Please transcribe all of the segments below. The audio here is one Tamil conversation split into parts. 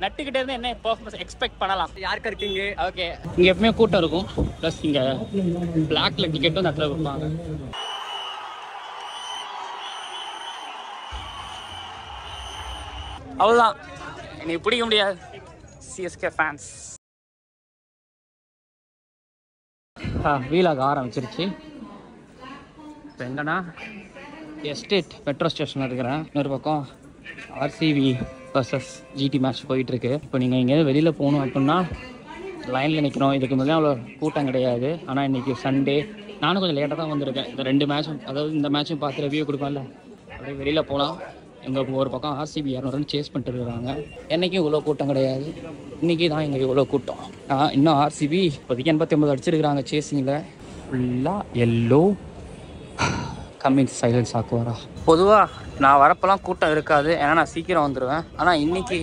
நட்டுக்கிட்டே இருந்து என்ன பெர்ஃபார்மன்ஸ் எக்ஸ்பெக்ட் பண்ணலாம்? யாருக்கு இருக்கீங்க? ஓகே, இங்கே எப்பவுமே கூட்டம் இருக்கும். ப்ளஸ் இங்கே பிளாக்ல டிக்கெட்டும் அந்த இடத்துல கொடுப்பாங்க. அவ்வளோதான், எனக்கு பிடிக்க முடியாது சிஎஸ்கே ஃபேன்ஸ். வீலாக ஆரம்பிச்சிருச்சு. இப்போ எங்கன்னா எஸ்டேட் மெட்ரோ ஸ்டேஷனில் இருக்கிறேன். இன்னொரு பக்கம் ஆர்சிபி வர்சஸ் ஜிடி மேட்ச் போயிட்டுருக்கு. இப்போ நீங்கள் எங்கேயாவது வெளியில் போகணும் அப்படின்னா லைனில் நிற்கிறோம். இதுக்கு முதல்ல அவ்வளோ கூட்டம் கிடையாது. ஆனால் இன்றைக்கி சண்டே, நானும் கொஞ்சம் லேட்டாக தான் வந்திருக்கேன். இந்த 2 மேட்சும், அதாவது இந்த மேட்சும் பார்த்து ரிவ்யூ கொடுப்பேன்ல, அப்படியே வெளியில் போகலாம். எங்கள் ஒரு பக்கம் ஆர்சிபி 200 ரன் சேஸ் பண்ணிட்டு இருக்கிறாங்க. என்றைக்கும் இவ்வளோ கூட்டம் கிடையாது, இன்றைக்கி தான் இங்கே இவ்வளோ கூட்டம். இன்னும் ஆர்சிபி இப்போதைக்கு 89 அடிச்சிருக்கிறாங்க சேஸிங்கில். ஃபுல்லாக எல்லோ. Coming silence ஆக்குவாரா? பொதுவாக நான் வரப்பெல்லாம் கூட்டம் இருக்காது, ஏன்னா நான் சீக்கிரம் வந்துடுவேன். ஆனால் இன்னைக்கு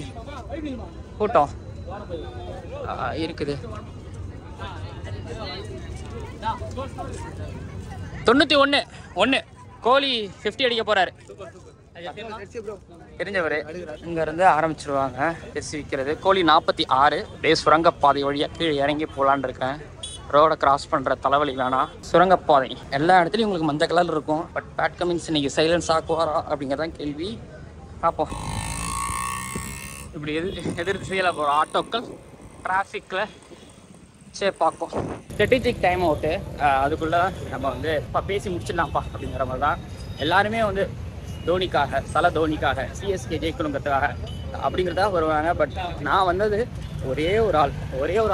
கூட்டம் இருக்குது. 91 கோலி 50 அடிக்க போறாரு. தெரிஞ்சவர் இங்கேருந்து ஆரம்பிச்சிருவாங்க ஜெர்சி விற்கிறது. கோலி 46. டே சுரங்கப்பாதை வழியாக கீழே இறங்கி போகலான் இருக்கேன். ரோடை கிராஸ் பண்ணுற தலைவலி வேணாம். சுரங்கப்பாதை எல்லா இடத்துலையும் உங்களுக்கு மஞ்சள் கலர் இருக்கும். பட் பேட் கமின்ஸ் இன்னைக்கு சைலன்ஸ் ஆக்குவாரா அப்படிங்கிறதான் கேள்வி. பார்ப்போம். இப்படி எதிர் திசையில் போகிற ஆட்டோக்கள் டிராஃபிக்கில் பார்ப்போம். ஸ்ட்ராட்டஜிக் டைம் அவுட்டு, அதுக்குள்ளே நம்ம வந்து இப்போ பேசி முடிச்சிடலாம்ப்பா அப்படிங்கிற மாதிரி தான். எல்லாருமே வந்து தோனிக்காக, தோனிக்காக, சிஎஸ்கே ஜெயிக்கணுங்கிறதுக்காக அப்படிங்கிறதாக வருவாங்க. பட் நான் வந்தது ஒரே ஒரு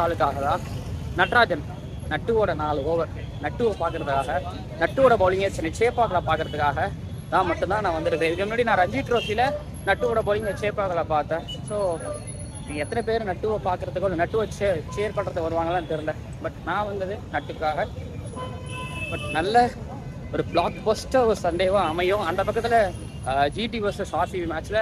ஆளுக்காக தான். நட்ராஜன், நட்டுவோட 4 ஓவர், நட்டுவை பார்க்குறதுக்காக, நட்டுவோட பவுலிங்கை சென்னை சேப்பாக்கில் பார்க்குறதுக்காக தான் மட்டும்தான் நான் வந்திருக்கேன். இதுக்கு முன்னாடி நான் ரஞ்சி ட்ரோஃபியில் நட்டுவோட பவுலிங்கை சேப்பாக்கில் பார்த்தேன். ஸோ எத்தனை பேர் நட்டுவை பார்க்குறதுக்கோ இல்லை நட்டுவை சேர் பண்ணுறதுக்கு வருவாங்களான்னு தெரில. பட் நான் வந்தது நட்டுக்காக. பட் நல்ல ஒரு பிளாக் பஸ்டர் ஒரு சண்டேவாக அமையும். அந்த பக்கத்தில் ஜிடி வர்சஸ் ஆர்சிபி மேட்ச்சில்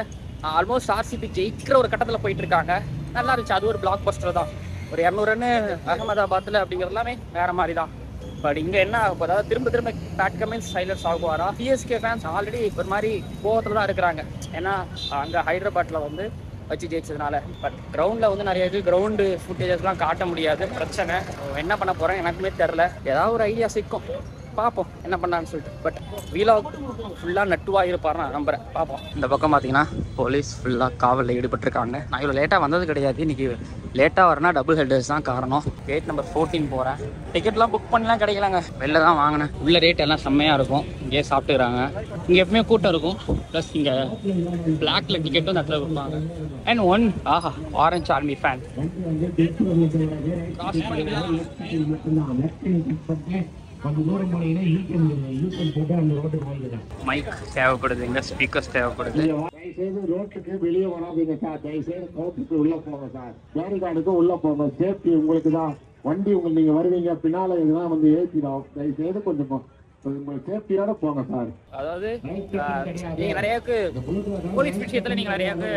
ஆல்மோஸ்ட் ஆர்சிபி ஜெயிக்கிற ஒரு கட்டத்தில் போயிட்டு இருக்காங்க. நல்லா இருந்துச்சு. அது ஒரு பிளாக் பஸ்டர் தான். ஒரு 200 ரன்னு அகமதாபாத்தில் அப்படிங்கிறது எல்லாமே வேறு மாதிரி தான். பட் இங்கே என்ன ஆகும், அதாவது திரும்ப பேட் கமின்ஸ் சைலன்ஸ் ஆகுவாரா? சிஎஸ்கே ஃபேன்ஸ் ஆல்ரெடி ஒரு மாதிரி கோவத்தில் தான் இருக்கிறாங்க. ஏன்னா அங்கே ஹைதராபாத்தில் வந்து வச்சு ஜெயிச்சதுனால. பட் கிரவுண்டில் வந்து நிறைய கிரவுண்டு ஃபுட்டேஜஸ்லாம் காட்ட முடியாது. பிரச்சனை. என்ன பண்ண போகிறேன் எனக்குமே தெரில. ஏதாவது ஒரு ஐடியா சிக்கும், பார்ப்போம் என்ன பண்ணான்னு சொல்லிட்டு. பட் வீலாக் ஃபுல்லாக நட்டுவாக இருப்பார் நான் நம்புகிறேன். பார்ப்போம். இந்த பக்கம் பார்த்தீங்கன்னா போலீஸ் ஃபுல்லாக காவலில் ஈடுபட்டிருக்காங்க. நான் இவ்வளோ லேட்டாக வந்தது கிடையாது. இன்றைக்கி லேட்டாக வரனா டபுள் ஹெட்டர்ஸ் தான் காரணம். கேட் நம்பர் 14 போகிறேன். டிக்கெட்லாம் புக் பண்ணலாம் கிடைக்கலாங்க, வெளில தான் வாங்கினேன். உள்ள ரேட் எல்லாம் செம்மையாக இருக்கும். இங்கேயே சாப்பிட்டுக்கிறாங்க. இங்கே எப்பவுமே கூட்டம் இருக்கும். ப்ளஸ் இங்கே பிளாக்ல டிக்கெட்டும் அந்த இடத்துல கொடுப்பாங்க. And one orange army fan cross பண்ணிக்கலாம். மைக் தேவைப்படுது, இங்க ஸ்பீக்கர்ஸ் தேவைப்படுது. ரோட்டுக்கு வெளியே வராதீங்க சார். தயவுசெய்து கோர்ட்டுக்கு உள்ள போங்க சார். பேரிகார்டுக்கு உள்ள போங்க. சேஃப்டி உங்களுக்கு தான். வண்டி உங்களுக்கு நீங்க வருவீங்க பின்னால இதெல்லாம் வந்து ஏற்றிடும். தயவுசெய்து கொஞ்சம் சேஃப்டியோட போங்க சார். அதாவது நீங்க நிறையாக்கு போலீஸ் விஷயத்துல நீங்க நிறையாக்கு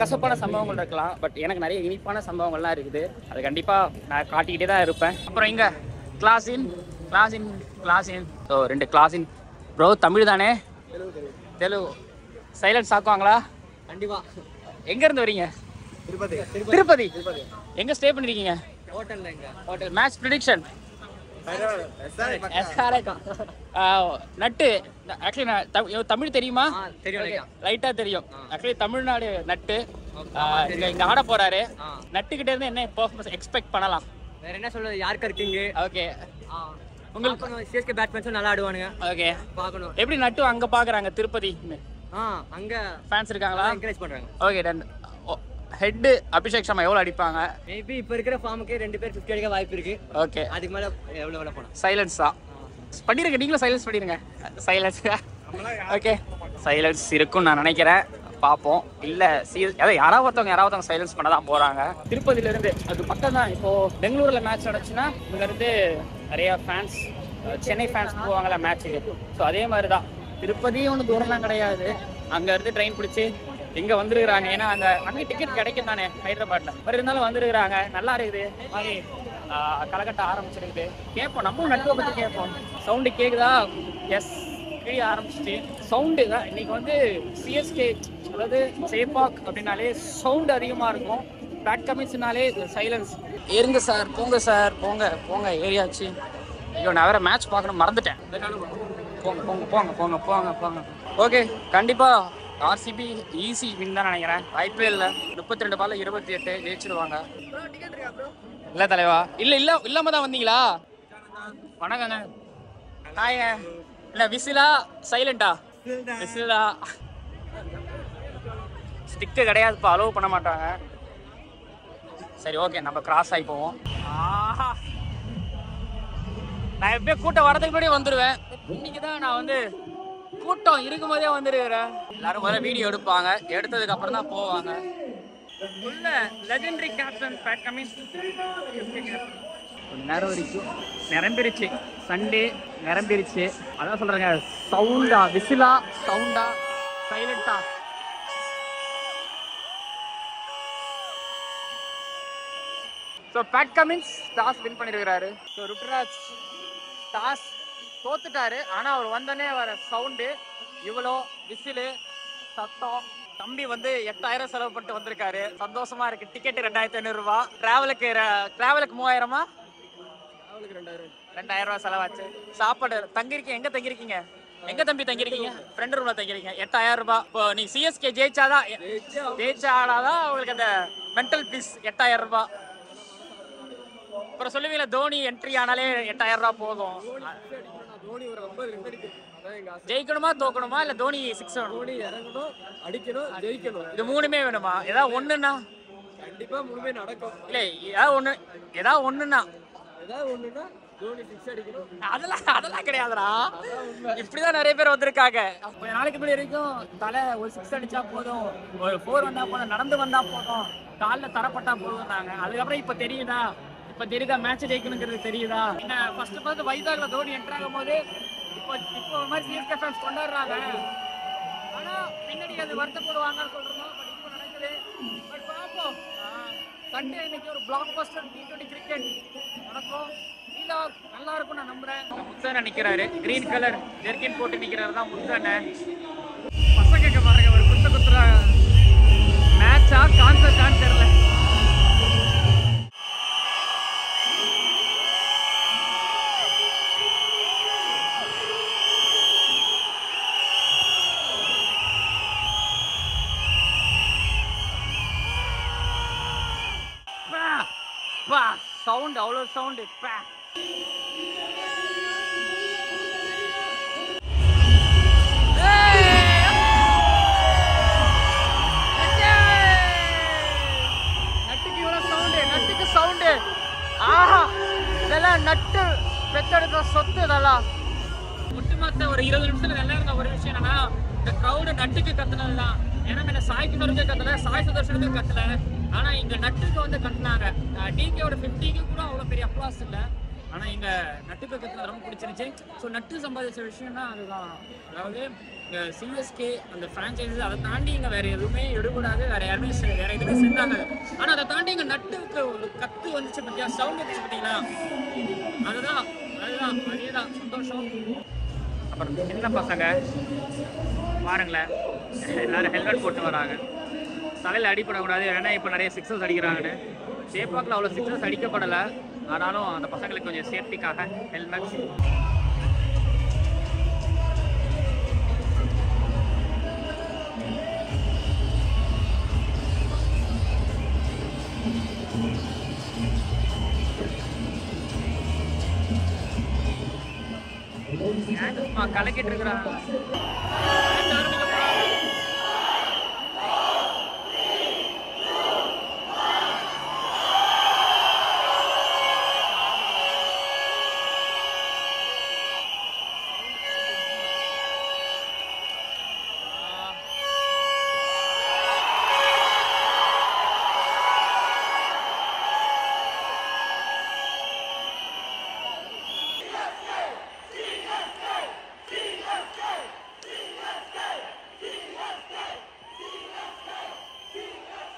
கசப்பான சம்பவங்கள் இருக்கலாம். பட் எனக்கு நிறைய இனிப்பான சம்பவங்கள்லாம் இருக்குது. அது கண்டிப்பா நான் காட்டிக்கிட்டே தான் இருப்பேன். அப்புறம் இங்க கிளாஸின் ஸோ 2 கிளாஸின் ப்ரோ. தமிழ் தானே? தெலுங்கு. சைலன்ஸ் ஆக்குவாங்களா? கண்டிப்பா. எங்க இருந்து வரீங்க? திருப்பதி. எங்க ஸ்டே பண்ணிருக்கீங்க? ஹோட்டல். மேட்ச் ப்ரெடிக்ஷன் நட்டு. ஆக்சுவலி தமிழ் தெரியுமா? லைட்டா தெரியும். ஆக்சுவலி தமிழ்நாடு நட்டு இங்க ஆட போறாரு. நட்டுக்கிட்டே இருந்து என்ன பெர்ஃபார்மன்ஸ் எக்ஸ்பெக்ட் பண்ணலாம்? வேற என்ன சொல்றது, யாருக்கு இருக்கீங்க? ஓகே, உங்களுக்கு சிஎஸ்கே பேட்ஸ்மேன்ஸும் நல்லா ஆடுவானுங்க. ஓகே, பார்க்கணும். எப்படி நட்டு அங்க பாக்குறாங்க திருப்பதி? அங்க ஃபேன்ஸ் இருக்காங்களா? என்கரேஜ் பண்றாங்க. Okay done. Head Abhishek Sharma எவ்வளவு அடிப்பாங்க? மேபி இப்ப இருக்கிற ஃபார்முக்கு 2 பேர் 50 அடிக்க வாய்ப்பு இருக்கு. ஓகே, அதுக்கு மேல எவ்வளவு போனா சைலன்ஸ் தான் பண்ணிருங்க. நீங்களும் சைலன்ஸ் பண்ணிருங்க. சைலன்ஸ். ஓகே, சைலன்ஸ் இருக்கும்னு நான் நினைக்கிறேன். பார்ப்போம். இல்லை யாராவது ஒருத்தவங்க சைலன்ஸ் பண்ண தான் போகிறாங்க. திருப்பதியிலேருந்து அது பக்கம் தான். இப்போது பெங்களூரில் மேட்ச் நடந்துச்சுன்னா இங்கேருந்து நிறையா ஃபேன்ஸ், சென்னை ஃபேன்ஸ் போவாங்களா மேட்ச்சுக்கு. ஸோ அதே மாதிரி தான் திருப்பதியும் ஒன்றும் தூரம்லாம் கிடையாது. அங்கேருந்து ட்ரெயின் பிடிச்சி இங்கே வந்துருக்குறாங்க. ஏன்னா அங்கே டிக்கெட் கிடைக்கும் தானே ஹைதராபாத்தில். மாதிரி இருந்தாலும் வந்துருக்குறாங்க. நல்லா இருக்குது. மாதிரி கலக்கட்ட ஆரம்பிச்சிருக்குது. கேட்போம், நம்மளும் நட்டுவை பற்றி கேட்போம். சவுண்டு கேட்குதா? எஸ் கிழிய ஆரம்பிச்சிட்டு சவுண்டு தான் இன்னைக்கு வந்து சிஎஸ்கே அதாவது சேப்பாக் அப்படின்னாலே சவுண்டு அதிகமாக இருக்கும். பேட் கமிஷனாலே சைலன்ஸ். ஏறுங்க சார், போங்க சார், போங்க போங்க ஏரியாச்சு. ஐயோ நான் வேற மேட்ச் பார்க்கணும் மறந்துட்டேன். போங்க போங்க போங்க போங்க போங்க போங்க. ஓகே, கண்டிப்பாக ஆர்சிபி ஈஸி வின் தான் நினைக்கிறேன். வாய்ப்பே இல்லை. 32 பால்ல 28 ஜெயிச்சிருவாங்க. இல்லை தலைவா, இல்லை இல்லாம தான் வந்தீங்களா? வணக்கங்க. ஹாய்ங்க. இல்லை விசிலா சைலண்டா? விசிலா. ஸ்டிக்கு கிடையாதுப்பா, அலோவ் பண்ண மாட்டாங்க. சரி ஓகே, நம்ம கிராஸ் ஆகி போவோம். ஆஹா, நான் எப்படியே கூட்டம் வரதுக்கு முன்னாடியே வந்துடுவேன். இன்னைக்கு தான் நான் வந்து கூட்டம் இருக்கும் போதே வந்துருக்கிறேன். எல்லாரும் முதல்ல வீடியோ எடுப்பாங்க, எடுத்ததுக்கு அப்புறம் தான் போவாங்க. உள்ள லெஜெண்டரி கேப்டன் பேட் கமின்ஸ் கொஞ்ச நேரம் வரைக்கும் நிரம்பிருச்சு. சண்டே நிரம்பிருச்சு. அதான் சொல்றேங்க, சவுண்டா விசிலா சவுண்டா சைலண்டா? So Pat Cummins toss win பண்ணிருக்கிறாரு. ஸோ ருத்ராஜ் டாஸ் தோத்துட்டாரு. ஆனா அவர் வந்தோடனே வர சவுண்டு இவ்வளோ விசிலு சத்தம். தம்பி வந்து 8000 செலவு பண்ணிட்டு வந்திருக்காரு. சந்தோஷமா இருக்கு. டிக்கெட் 2500 ரூபா. டிராவலுக்கு 3000மா? 2000 ரூபா செலவாச்சு. சாப்பாடு தங்கிருக்கீங்க? எங்க தங்கிருக்கீங்க? எங்க தம்பி தங்கிருக்கீங்க? ஃப்ரெண்ட் ரூம்ல தங்கிருக்கீங்க. 8000 ரூபாய். இப்போ நீங்க சிஎஸ்கே ஜெயிச்சாதான் உங்களுக்கு அந்த மென்டல் பீஸ் 8000 ரூபாய். அப்புறம் சொல்லுவீங்களா தோனி என்ட்ரி ஆனாலே 8000 ரூபாய் போதும். ஜெயிக்கணுமா தோக்கணுமா இல்ல தோனி 6 இறங்கணும் அடிக்கணும் ஜெயிக்கணும், இது மூணுமே வேணுமா? ஏதாவது ஒண்ணுன்னா கண்டிப்பா மூணுமே நடக்கும். இல்ல ஏதாவது ஒண்ணுன்னா தோனி 6 அடிக்கணும். அதெல்லாம் கிடையாதுடா. இப்படிதான் நிறைய பேர் வந்திருக்காங்க. கொஞ்ச நாளைக்கு முன்னாடி வரைக்கும் தலை ஒரு 6 அடிச்சா போதும், ஒரு 4 வந்தா போதும், நடந்து வந்தா போதும், காலில் தரப்பட்டா போதும்னாங்க. அதுக்கப்புறம் இப்ப தெரியுதா மேட்ச் ஜெயிக்கணுங்கிறது தெரியுதா? என்ன ஃபர்ஸ்ட் வைசாக்ல தோனி என்டர் ஆகும் போது இப்போ ஒரு மாதிரி சிஎஸ்கே ஃபேன்ஸ் கொண்டாடுறாங்க. ஆனா பின்னாடி அது வருத்தப்படுவாங்கன்னு சொல்றோம். பட் இப்போ நடக்குது. பட் பாப்போம். சண்டே இன்னைக்கு ஒரு பிளாக் பஸ்டர் T20 கிரிக்கெட் நடக்கும். நல்லா இருக்கும் நான் நம்புறேன். முத்தண்ண நிக்கிறாரு, கிரீன் கலர் ஜெர்கின் போட்டு நிக்கிறாரு தான் முத்தண்ண. பசங்க பாருங்க, ஒரு குத்துறாங்க. மேட்சா கான்செப்டான்னு தெரியல. சவுண்ட் அவ்வளோ சவுண்டு. நட்டுக்கு இவ்வளோ சவுண்டு, நட்டுக்கு சவுண்டு. ஆஹா, இதெல்லாம் நட்டு பெத்தெடுத்த சொத்து. இதெல்லாம் ஒட்டுமொத்த ஒரு 20 நிமிஷத்துல நல்லா இருந்த ஒரு விஷயம் என்னன்னா, இந்த க்ரௌடு நட்டுக்கு கத்துனதுதான். ஏன்னா என்ன சாய் கிணறுக்கு கத்தல, சாய் சுதர்ஷனுக்கு கத்தல, ஆனா இங்க நட்டுக்கு வந்து கட்டினாங்க. டிகேயோட 50க்கு கூட அவ்வளவு பெரிய அப்ளாஸ் இல்லை. ஆனா இங்க நட்டுக்கு கத்துனது ரொம்ப பிடிச்சிருந்துச்சு. ஸோ நட்டு சம்பாதிச்ச விஷயம்னா அதுதான். அதாவது சிஎஸ்கே அந்த பிரான்ச்சைஸஸ் அதை தாண்டி இங்க வேற எதுவுமே எடுக்கூடாது, வேற யாருமே வேற எதுவுமே செஞ்சாங்க. ஆனா அதை தாண்டி இங்க நட்டுக்கு ஒரு கத்து வந்துச்சு பத்தியா, சவுண்ட் வந்துச்சு பார்த்தீங்களா? அதுதான் அதேதான் சந்தோஷம். அப்புறம் சின்ன பசங்க பாருங்களேன், எல்லாரும் ஹெல்மெட் போட்டு வராங்க. தலையில் அடிப்படக்கூடாது, ஏன்னா இப்போ நிறைய சிக்ஸர்ஸ் அடிக்கிறாங்கன்னு. சேப்பாக்கில் அவ்வளோ சிக்ஸர்ஸ் அடிக்கப்படலை. ஆனாலும் அந்த பசங்களுக்கு கொஞ்சம் சேஃப்டிக்காக ஹெல்மெட். கலக்கிட்டு இருக்கிறாங்க.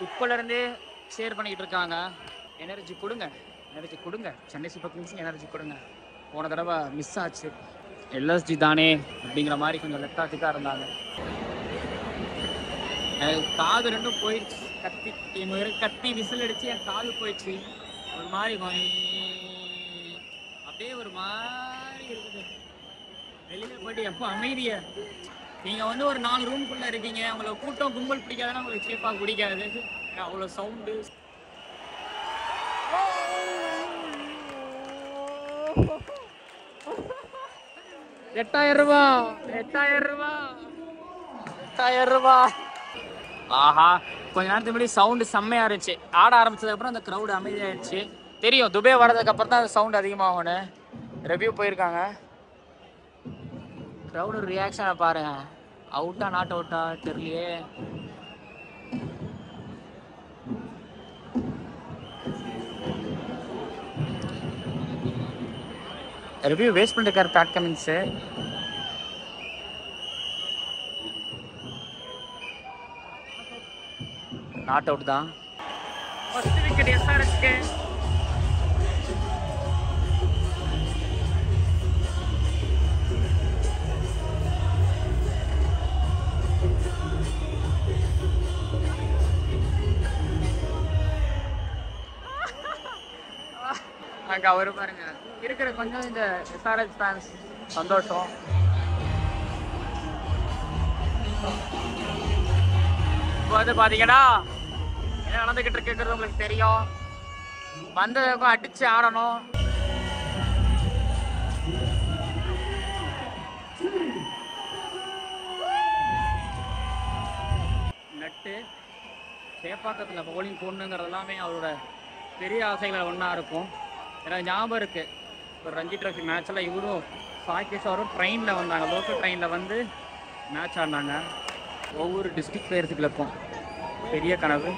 இப்போலேருந்தே ஷேர் பண்ணிக்கிட்டு இருக்காங்க. எனர்ஜி கொடுங்க, எனர்ஜி கொடுங்க, சென்னை சூப்பர் கிங்ஸ் எனர்ஜி கொடுங்க. போன தடவை மிஸ் ஆச்சு. எல்எஸ்டி தானே அப்படிங்கிற மாதிரி கொஞ்சம் லெத்தாட்டிக்காக இருந்தாங்க. காது ரெண்டும் போயிடுச்சு. கத்தி விசில் அடிச்சு என் காது போயிடுச்சு. ஒரு மாதிரி அப்படியே ஒரு மாதிரி இருக்குது. வெளியில போயிட்டு எப்போ அமைதியா நீங்க வந்து ஒரு 4 ரூம்குள்ள இருக்கீங்க, உங்களுக்கு கூட்டம் கும்பல் பிடிக்காதுன்னா உங்களுக்கு சேஃபாக பிடிக்காது. அவ்வளோ சவுண்டு. 8000 ரூபாய் 8000 ரூபாய் 8000 ரூபாய். ஆஹா, கொஞ்ச நேரத்துக்கு முன்னாடி சவுண்டு செம்மையா இருந்துச்சு. ஆட ஆரம்பிச்சதுக்கப்புறம் அந்த க்ரௌடு அமைதியாயிடுச்சு. தெரியும் துபே வர்றதுக்கு அப்புறம் தான் அந்த சவுண்ட் அதிகமாகும்னு. ரிவ்யூ போயிருக்காங்க. க்ரௌடு ரியாக்ஷனை பாருங்க. அவுட்டா நாட் அவுட்டா தெரியலையே. ரிவ்யூ வேஸ்ட் பண்ணிருக்காரு பேட் கமிங்ஸு. நாட் அவுட் தான். ஃபர்ஸ்ட் விக்கெட் எஸ்ஆர்எஸ்க்கு. அங்க அவரு பாருங்க இருக்கிற கொஞ்சம் இந்த எஸ்ஆர்எஸ் ஃபேன்ஸ் சந்தோஷம். இப்போ வந்து பாத்தீங்கன்னா என்ன நடந்துகிட்டு இருக்குங்கிறது உங்களுக்கு தெரியும். வந்ததுக்கும் அடிச்சு ஆடணும். நட்டு சேப்பாக்கத்தில் பவுலிங் போடணுங்கிறது எல்லாமே அவரோட பெரிய ஆசைகளை ஒன்றா இருக்கும். எனக்கு ஞாபகம் இருக்கு, ஒரு ரஞ்சி ட்ராஃபி மேட்ச்சில் இவரும் சாய் கிஷோரும் ட்ரெயினில் வந்தாங்க. லோக்கல் ட்ரெயினில் வந்து மேட்ச் ஆடினாங்க. ஒவ்வொரு டிஸ்ட்ரிக்ட் பிளேயர்ஸுகளுக்கும் பெரிய கனவு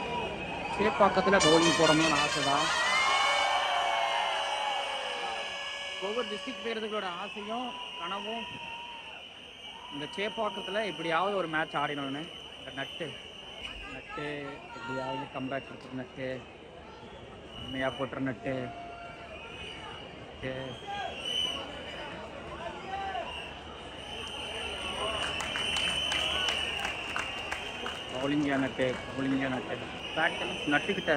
சேப்பாக்கத்தில் பவுலிங் போடணும்னு ஆசை தான். ஒவ்வொரு டிஸ்ட்ரிக்ட் பிளேயர்ஸுகளோட ஆசையும் கனவும் இந்த சேப்பாக்கத்தில் எப்படியாவது ஒரு மேட்ச் ஆடினோன்னு. இந்த நட்டு எப்படியாவது கம்பேக் கொடுத்துரு. நட்டு உண்மையாக போட்டுற. நட்டு பவுலிங்கா நட்டு நட்டுக்கிட்ட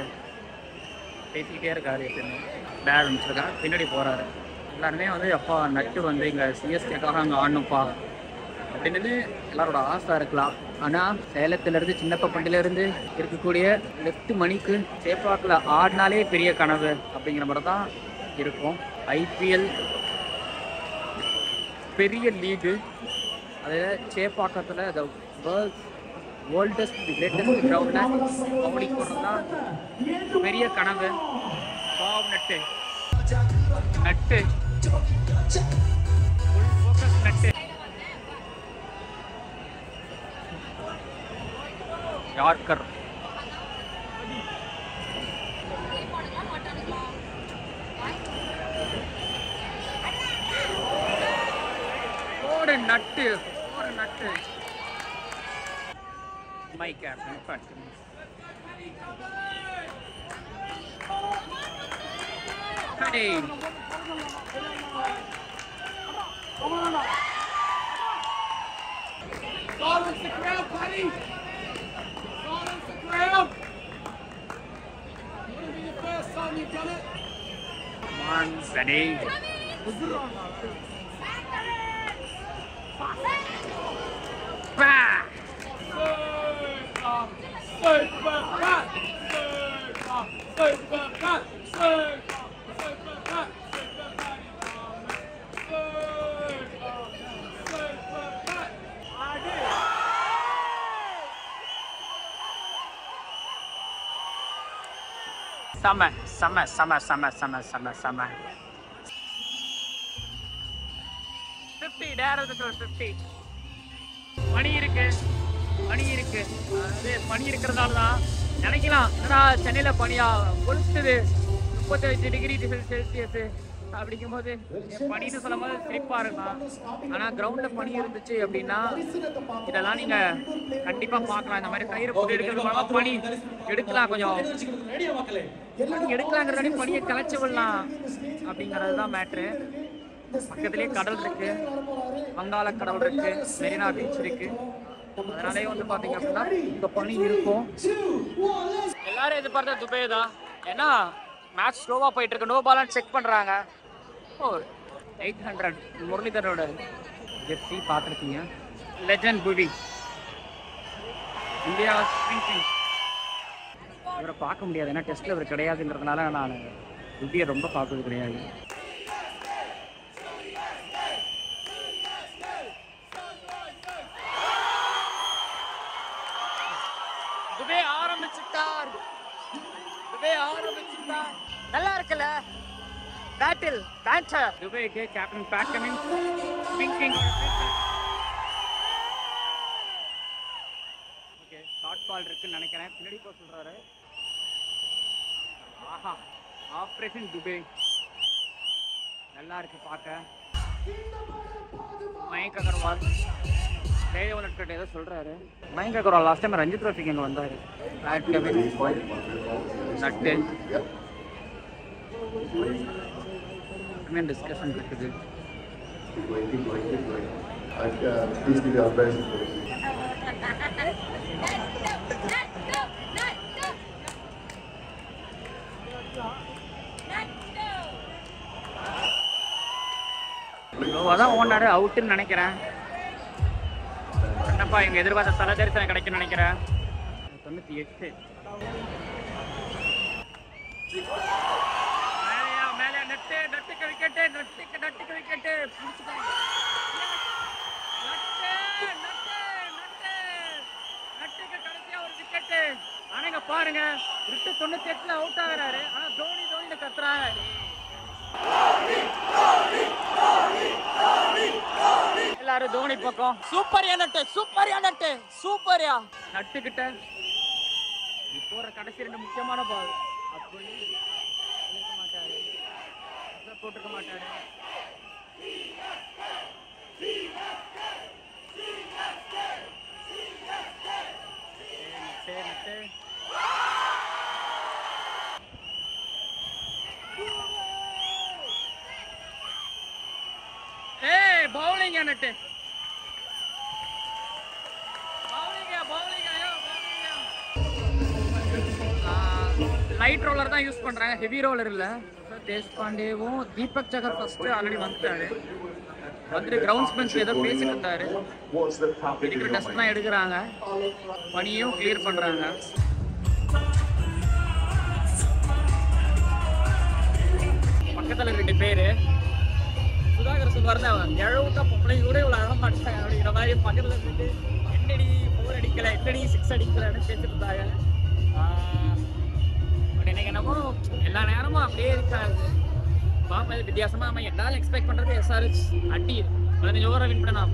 பேசிக்கிட்டே இருக்காரு. எப்பயுமே பேட் அனுப்பிச்சிருக்காரு, பின்னாடி போகிறாரு. எல்லாருமே வந்து அப்பா நட்டு வந்து இங்கே சிஎஸ்கேக்காக அங்கே ஆடணும்ப்பா அப்படின்னு எல்லாரோட ஆசை இருக்கலாம். ஆனால் சேலத்திலேருந்து சின்னப்பண்டிலேருந்து இருக்கக்கூடிய லெஃப்ட் மணிக்கு சேப்பாக்கில் ஆடினாலே பெரிய கனவு அப்படிங்கிற மாதிரி தான் இருக்கும். ஐபிஎல் பெரிய லீகு, அதில் சேப்பாக்கத்தில் த வேர்ல்டஸ்ட் கிரேட்டஸ்ட் கிரவுண்டில் பவுலிங் போடுறது தான் பெரிய கனவு. பாவ் நட்டு ஃபோக்கஸ் நட்டு. யார்கர் நட்டு my captain button. Hey silence the crowd, buddy. Silence the crowd. It'll be the first time you've done it. Come on, Benny. Summer. 50 direct 50. மணி இருக்கு. அது பனி இருக்கிறதால தான் நினைக்கலாம், ஏன்னா சென்னையில் பனியா கொளுத்துது 35 டிகிரி செல்சியஸ். அப்படிங்கும்போது பனின்னு சொல்லும் போது சிரிப்பாக இருக்கலாம். ஆனால் கிரவுண்டில் பனி இருந்துச்சு அப்படின்னா இதெல்லாம் நீங்கள் கண்டிப்பாக பார்க்கலாம். இந்த மாதிரி கயிறு போட்டு எடுக்கிறதுனால பனி எடுக்கலாம், கொஞ்சம் எடுக்கலாங்கிறதாடி பனியை கலைச்சி விடலாம் அப்படிங்கிறது தான் மேட்ரு. பக்கத்துலேயே கடல் இருக்கு, வங்காள கடல் இருக்கு, மெரினா பீச் இருக்கு. அதனாலே வந்து பார்த்தீங்க அப்படின்னா இந்த பனி இருக்கும். எல்லாரும் எதிர்பார்த்தா துபை தான். ஏன்னா மேட்ச் ஸ்லோவாக போயிட்டு இருக்கு, நோ பாலான்னு செக் பண்ணுறாங்க. ஓ 800 முரளிதரோட ஜெர்சி பார்த்துருக்கீங்க. லெஜண்ட் புவி இந்தியா இவரை பார்க்க முடியாது, ஏன்னா டெஸ்ட்டில் இவர் கிடையாதுன்றதுனால நான் புவியை ரொம்ப பார்க்கறது கிடையாது. துபை ஆரம்பிச்சுட்டார், துபை ஆரம்பிச்சுட்டார். நல்லா இருக்குல்ல பேட்டில் பேண்டர். துபைக்கு captain Pat Cummins swinging. Okay short ball இருக்குன்னு நினைக்கிறேன், பின்னாடி போக சொல்றாரு. ஆஹா ஆப்ரேஷன் துபை நல்லா இருக்கு பார்க்க. மயங்க் அகர்வால் ஏதோ சொல்றாரு. மயங்க் அகர்வால் லாஸ்ட் டைம் ரஞ்சி ட்ரோஃபிக்கு அங்கே வந்தாரு. பேட் கமின்ஸ் நட்டு டிஸ்கஷன் இருக்குது. அதான் ஓனாடு அவுட்டுன்னு நினைக்கிறேன். என்னப்பா இவங்க எதிர்பார்த்த தலை தரிசனம் கிடைக்கும்னு நினைக்கிறேன். 98 மேலே நட்டு நட்டுக்கு விக்கெட்டு, நட்டுக்கு விக்கெட்டு பிடிச்சிட்டாங்க. நட்டுக்கு கடைசியா ஒரு விக்கெட்டு. ஆனா இங்க பாருங்க ரிட்டு 98 அவுட் ஆகுறாரு. ஆனா தோனி கத்துறாங்க. எல்லாரும் தோனி பக்கம். சூப்பர்யா நட்டு, சூப்பர்யா நட்டு, சூப்பர்யா நட்டுக்கிட்ட. இப்போ கடைசி 2 முக்கியமான பால் அப்படி மாட்டாரு, போட்டுக்க மாட்டாரு. பவுலிங் நட்டு, லைட் ரோலர் தான் யூஸ் பண்றாங்க, ஹெவி ரோலர் இல்ல. தேஷ்பாண்டேவும் தீபக் சகர் ஃபர்ஸ்ட் ஆல்ரெடி வந்துட்டாரு. வந்துட்டு கிரவுண்ட் பெஞ்ச் ஏதோ பேசிட்டு இருந்தாரு. இருக்கிற டெஸ்ட்லாம் எடுக்கிறாங்க, பனியும் கிளியர் பண்றாங்க. பக்கத்துல 2 பேரு சுதாகர் சொல்வார் தான், எழவுட்டா பொம்பளை கூட இவ்வளோ அழ மாட்டாங்க அப்படிங்கிற மாதிரி பக்கத்தில் இருந்துட்டு என்னடி 4 அடிக்கலை, என்னடி 6 அடிக்கலைன்னு பேசிட்டு இருந்தாங்க. பட் எனக்கு என்னமோ எல்லா நேரமும் அப்படியே இருக்காது. பாப்பா இது வித்தியாசமாக நம்ம எல்லாரும் எக்ஸ்பெக்ட் பண்ணுறது SRH அடி 15 ஓவரை வின் பண்ணலாம்.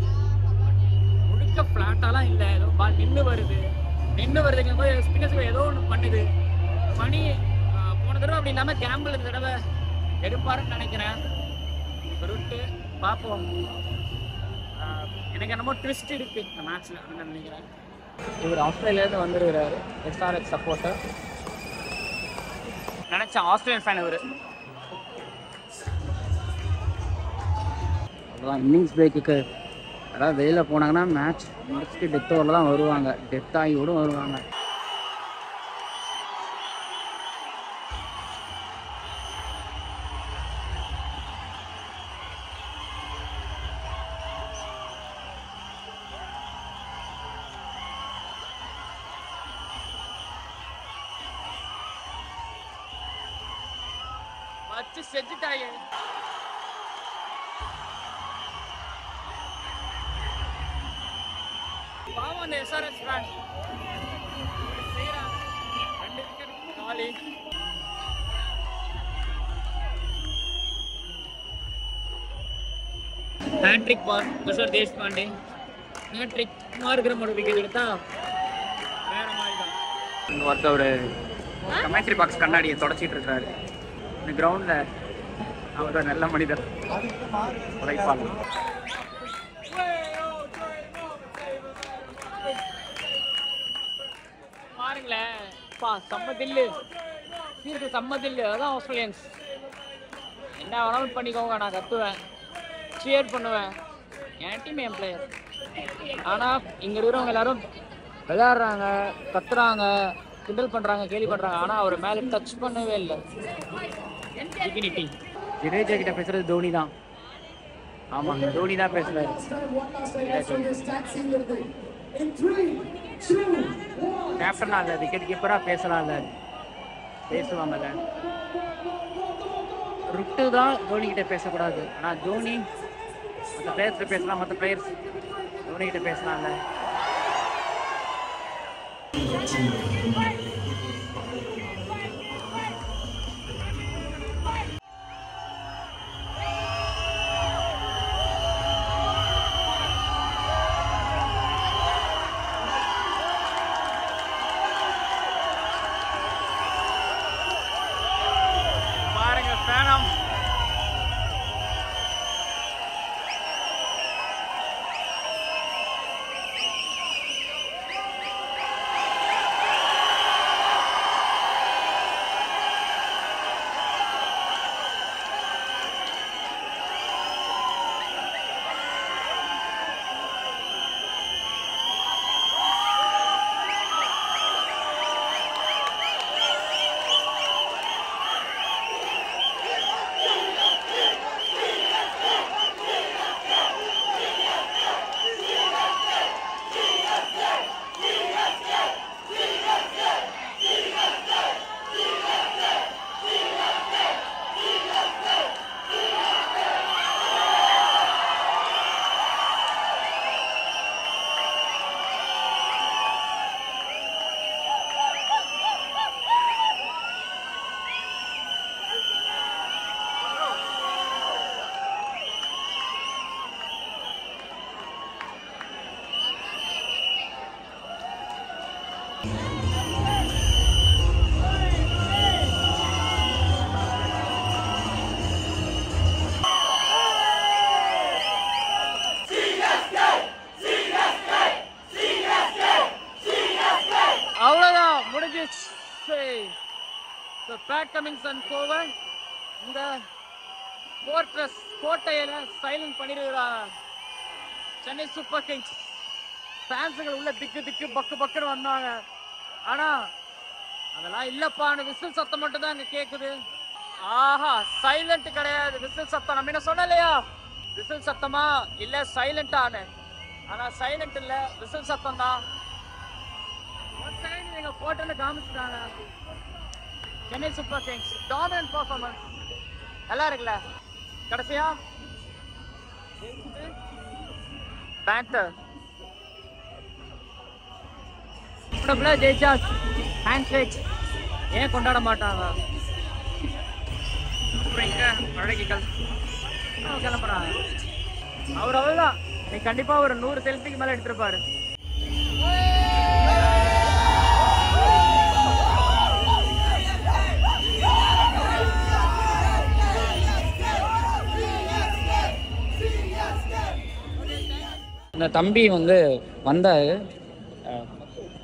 முழுக்க ஃப்ளாட்டாலாம் இல்லை, ஏதோ பால் நின்று வருதுங்க போது ஸ்பின்னர்ஸுக்கு ஏதோ ஒன்று பண்ணுது. மணி போன தடவை அப்படி இல்லாமல் கேம்பிள் இந்த தடவை எடுப்பாருன்னு நினைக்கிறேன். விட்டு பார்ப்போம். எனக்கு என்னமோ ட்விஸ்ட் இருக்கு இந்த மேட்ச்ல நினைக்கிறேன். இவர் ஆஸ்திரேலியாவிலேருந்து வந்துருக்கிறாரு, SRH சப்போர்ட்டர். நினைச்சேன் ஆஸ்திரேலியன் ஃபேன் இவர். அதான் இன்னிங்ஸ் பிரேக்குக்கு அதாவது வெளியில் போனாங்கன்னா மேட்ச் முடிச்சுட்டு டெத் ஓவரில் தான் வருவாங்க, டெத் ஆகி கூட வருவாங்க. வச்சு செஞ்சுட்டாங்க. பாவம் அந்த SRH ஃபேன் செய்யறாங்க. 2 விக்கெட் காலி. ஹேட்ரிக் பார் கிஷோர் தேஷ்பாண்டே. ஹேட்ரிக் மார்கரம் ஒரு விக்கெட் எடுத்தா வேற மாதிரி தான். இந்த ஒருத்த ஒரு கமெண்ட்ரி பாக்ஸ் கண்ணாடியை தொடச்சிட்டு இருக்காரு. இந்த கிரவுண்ட்ல அவர் ஒரு நல்ல மனிதர், உழைப்பாளர். பாருங்களேன் சம்மதில்லு சீருக்கு சம்மதில்லு. அதான் ஆஸ்திரேலியன்ஸ் என்ன வேணாலும் பண்ணிக்கோங்க, நான் கத்துவேன். சியர் பண்ணுவேன், என் டீம் என் பிளேயர். ஆனால் இங்கே இருக்கிறவங்க எல்லாரும் விளையாடுறாங்க, கத்துறாங்க, கிண்டல் பண்ணுறாங்க, கேலி பண்ணுறாங்க. ஆனால் அவர் மேலே டச் பண்ணவே இல்லை. டிகினிட்டி. ஜடேஜா கிட்ட பேசுறது தோனி தான். ஆமாங்க, தோனி தான் பேசுறாரு. கேப்டனா இல்லை, விக்கெட் கீப்பராக பேசலாம்ல, பேசுவாங்கல்ல. ருட்டு தான் தோனி கிட்ட பேசக்கூடாது. ஆனால் தோனி மற்ற பிளேயர்ஸ்கிட்ட பேசலாம், மற்ற பிளேயர்ஸ் தோனி கிட்ட பேசலாம்ல. பாருங்க ஃபேனம். அவ்வளோதான், முடிஞ்சிச்சு. பேட் கமிங்ஸ் அண்ட் கோவன் இந்த ஃபோர்ட்ரஸ் கோட்டையில சைலண்ட் பண்ணிருக்கிறாங்க சென்னை சூப்பர் கிங்ஸ். ஃபேன்ஸுகள் உள்ள திக்கு திக்கு பக்கு பக்குன்னு வந்தாங்க. ஆனா அதெல்லாம் இல்லப்பான்னு விசில் சத்தம் மட்டும் தான் இங்க கேக்குது. ஆஹா, சைலண்ட் கிடையாது, விசில் சத்தம். நம்ம என்ன சொன்ன இல்லையா, விசில் சத்தமா இல்ல சைலண்டானு. ஆனா சைலண்ட் இல்ல, விசில் சத்தம் தான். நீங்க போட்டோன்னு காமிச்சிட்டாங்க. Chennai Super Kings dominant performance நல்லா இருக்குல்ல. கடைசியா பேண்டர் ஜெயிச்சா ஹேண்ட்ஷேக் ஏன் கொண்டாட மாட்டாங்க? அப்புறம் இங்க அழகிகள் கிளம்புறாங்க. அவர் அவ்வளவுதான், நீ கண்டிப்பா ஒரு 100 செல்ஃபிக்கு மேல எடுத்திருப்பாரு. இந்த தம்பி வந்து வந்தாரு.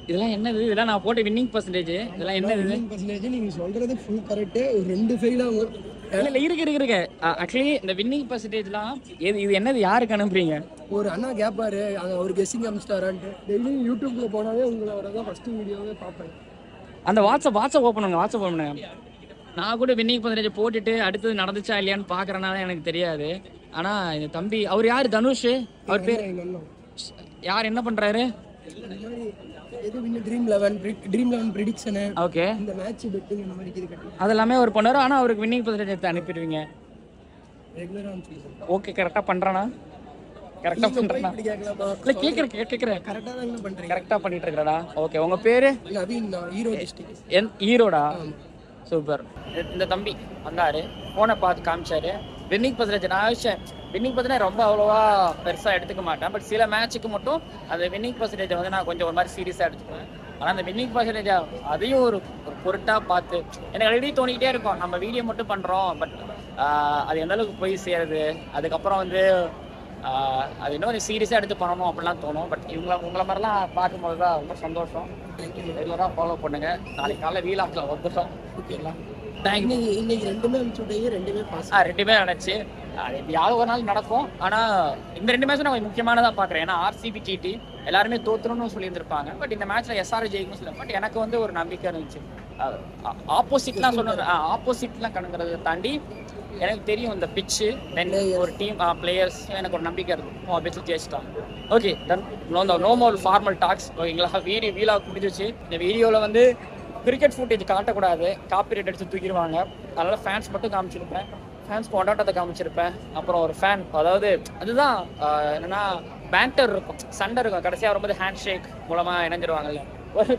இதெல்லாம் என்னது? இதெல்லாம் நான் போட்ட வின்னிங் பர்சன்டேஜ். இதெல்லாம் என்னது? வின்னிங் பர்சன்டேஜ் நீங்க சொல்றது ஃபுல் கரெக்ட். ஒரு 2 ஃபெயில் ஆகும். இல்ல இருக்கு. ஆக்சுவலி இந்த வின்னிங் பர்சன்டேஜ்லாம் இது என்னது, யாருக்கு அனுப்புறீங்க? ஒரு அண்ணா கேட்பாரு, அவர் கெஸ்ஸிங் அமிச்சிட்டாரான்ட்டு. டெய்லி யூடியூப்ல போனாவே உங்களோட தான் ஃபர்ஸ்ட் வீடியோவே பார்ப்பேன். அந்த வாட்ஸ்அப் ஓப்பன் பண்ணுங்க. நான் கூட வின்னிங் பர்சன்டேஜ் போட்டுட்டு அடுத்தது நடந்துச்சா இல்லையான்னு பாக்குறேனால எனக்கு தெரியாது. ஆனா இந்த தம்பி, அவர் யாரு? தனுஷ். அவர் பேர் யார்? என்ன பண்றாரு? எது வின் ட்ரீம் 11 பிரெடிக்ஷன். ஓகே, இந்த மேட்ச் பெட்டிங் அந்த மாதிரி இது கட்டி அதெல்லாம் அவர் பண்ணாரு. ஆனா அவருக்கு வின்னிங் பர்சன்டேஜ் எடுத்து அனுப்பிடுவீங்க. ரெகுலரா அனுப்பிடுங்க. ஓகே, கரெக்டா பண்றானா? கரெக்டா பண்றானா? கேட்கலாமா? இல்ல கேக்குறேன். கரெக்டா தான் பண்றீங்க. கரெக்டா பண்ணிட்டு இருக்கறடா. ஓகே, உங்க பேரு? நவீன், ஈரோடு டிஸ்ட்ரிக்ட். ஈரோடா? சூப்பர். இந்த தம்பி வந்தாரு, போனை பார்த்து காமிச்சாரு. வின்னிங் பர்சன்டேஜ் நான் யோசிச்சேன், வின்னிங் பர்சன்டேஜ் ரொம்ப அவ்வளோவா பெருசாக எடுத்துக்க மாட்டேன். பட் சில மேட்சுக்கு மட்டும் அந்த வின்னிங் பர்சன்டேஜை வந்து நான் கொஞ்சம் ஒரு மாதிரி சீரியஸாக எடுத்துக்குவேன். ஆனால் அந்த வின்னிங் பர்சன்டேஜ் அதையும் ஒரு பொருட்டாக பார்த்து எனக்கு ஆல்ரெடி தோணிக்கிட்டே இருக்கும், நம்ம வீடியோ மட்டும் பண்ணுறோம், பட் அது எந்த அளவுக்கு போய் சேருது, அதுக்கப்புறம் வந்து அது இன்னும் கொஞ்சம் சீரியஸாக எடுத்து பண்ணணும் அப்படிலாம் தோணும். பட் உங்களை மாதிரிலாம் பார்க்கும்போது தான் ரொம்ப சந்தோஷம். ரெகுலராக ஃபாலோ பண்ணுங்க. நாளைக்கு காலையில் வீலாக்கில் வந்துட்டோம். ஓகேங்களா? இன்னைக்கு 2மே அனுப்பிச்சுட்டீங்க, 2மே பாஸ். 2மே நினச்சி அது எப்படியாவது ஒரு நாள் நடக்கும். ஆனால் இந்த 2 மேட்சும் நான் முக்கியமானதாக பார்க்குறேன். ஏன்னா ஆர்சிபி டிடி எல்லாருமே தோற்றுணும்னு சொல்லியிருந்திருப்பாங்க. பட் இந்த மேட்ச்சில் எஸ்ஆர் ஜெயிக்கணும்னு சொல்லுவேன். பட் எனக்கு வந்து ஒரு நம்பிக்கை இருந்துச்சு. ஆப்போசிட்லாம் சொன்னது ஆப்போசிட்லாம் கணக்கிறத தாண்டி எனக்கு தெரியும் இந்த பிச்சு தென் ஒரு டீம் பிளேயர்ஸ் எனக்கு ஒரு நம்பிக்கை இருக்கும். ஆப்வியஸ்லி ஜெயிச்சிட்டாங்க. Okay done no more formal talks. ஓகேங்களா, வீலாக் முடிஞ்சிச்சு. இந்த வீடியோவில் வந்து கிரிக்கெட் ஃபுட்டேஜ் காட்டக்கூடாது, காப்பிரைட் அடித்து தூக்கிடுவாங்க. அதனால் ஃபேன்ஸ் மட்டும் காமிச்சிருப்பேன். ஃபேன்ஸ் கொண்டாட்டத்தை காமிச்சிருப்பேன். அப்புறம் ஒரு ஃபேன், அதாவது அதுதான் என்னென்னா பேண்டர் இருக்கும், சண்டை இருக்கும். கடைசியாக வரும்போது ஹேண்ட் ஷேக் மூலமாக இணைஞ்சிருவாங்கல்ல. ஒரு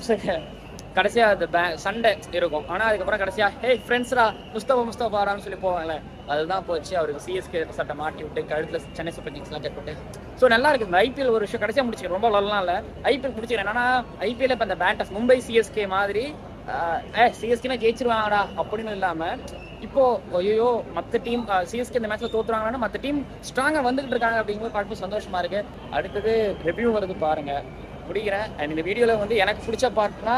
கடைசியாக அது சண்டை இருக்கும். ஆனால் அதுக்கப்புறம் கடைசியாக ஹே ஃப்ரெண்ட்ஸ்ரா முஸ்தபாரான்னு சொல்லி போவாங்கல்ல, அதுதான் போச்சு. அவருக்கு சிஎஸ்கே சட்டை மாட்டி விட்டு கழுத்தில் சென்னை சூப்பர் கிங்ஸ்லாம் கட்டுவிட்டு. ஸோ நல்லா இருக்குது. இந்த ஐபிஎல் ஒரு விஷயம் கடைசியாக முடிச்சுக்கிறேன். ரொம்ப வரலாம் இல்லை, ஐபிஎல் முடிச்சுக்கிறேன். என்னன்னா ஐபிஎல் இப்போ இந்த பேண்டர்ஸ் மும்பை சிஎஸ்கே மாதிரி சிஎஸ்கேனா ஜெயிச்சிருவாங்கடா அப்படின்னு இல்லாமல் இப்போ ஐயோ மற்ற டீம் சிஎஸ்கே இந்த மேட்ச்ல தோத்துறாங்கன்னா மற்ற டீம் ஸ்ட்ராங்காக வந்துகிட்டு இருக்காங்க அப்படிங்கும்போது பார்க்கும்போது சந்தோஷமா இருக்கு. அடுத்தது ரிவ்யூ வருது பாருங்க, முடிக்கிறேன். அண்ட் இந்த வீடியோவில் வந்து எனக்கு பிடிச்ச பார்ட்னா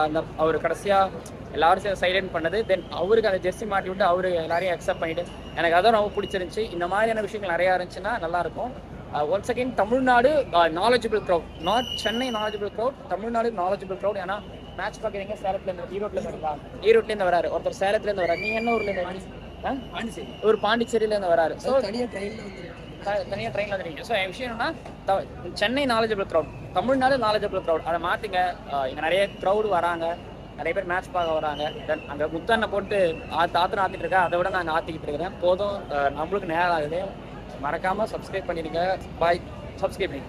அந்த அவர் கடைசியாக எல்லாரும் சைலண்ட் பண்ணது, தென் அவருக்கு அந்த ஜெர்சி மாட்டி விட்டு அவரு எல்லாரையும் அக்செப்ட் பண்ணிட்டு எனக்கு அதான் ரொம்ப பிடிச்சிருந்துச்சு. இந்த மாதிரியான விஷயங்கள் நிறையா இருந்துச்சுன்னா நல்லாயிருக்கும். Once again Tamil Nadu knowledgeable crowd, not Chennai knowledgeable crowd, Tamil Nadu knowledgeable crowd. ஏன்னா மேட்ச் பார்க்குறீங்க, சேலத்துலேருந்து ஈரோட்லேருந்து வரா, ஈரோட்லேருந்து வராரு ஒருத்தர், சேலத்துலேருந்து வராரு. நீங்கள் என்ன ஊர்லேருந்து? ஒரு பாண்டிச்சேரியிலேருந்து வராரு. ஸோ தனியாக ட்ரெயினில் வந்துருக்கீங்க. ஸோ என் விஷயம் என்னன்னா Chennai knowledgeable crowd, Tamil Nadu knowledgeable crowd. அதை மாற்றிங்க. இங்கே நிறைய க்ரௌடு வராங்க, நிறைய பேர் மேட்ச் பார்க்க வராங்க. தென் அங்கே முத்தண்ணை போட்டு ஆத்திட்டு இருக்கேன், அதை விட நாங்கள் ஆற்றிக்கிட்டு இருக்கிறேன். போதும், நம்மளுக்கு நேரம் ஆகுது. மறக்காமல் சப்ஸ்கிரைப் பண்ணிடுங்க. பாய், சப்ஸ்கிரைப் பண்ணி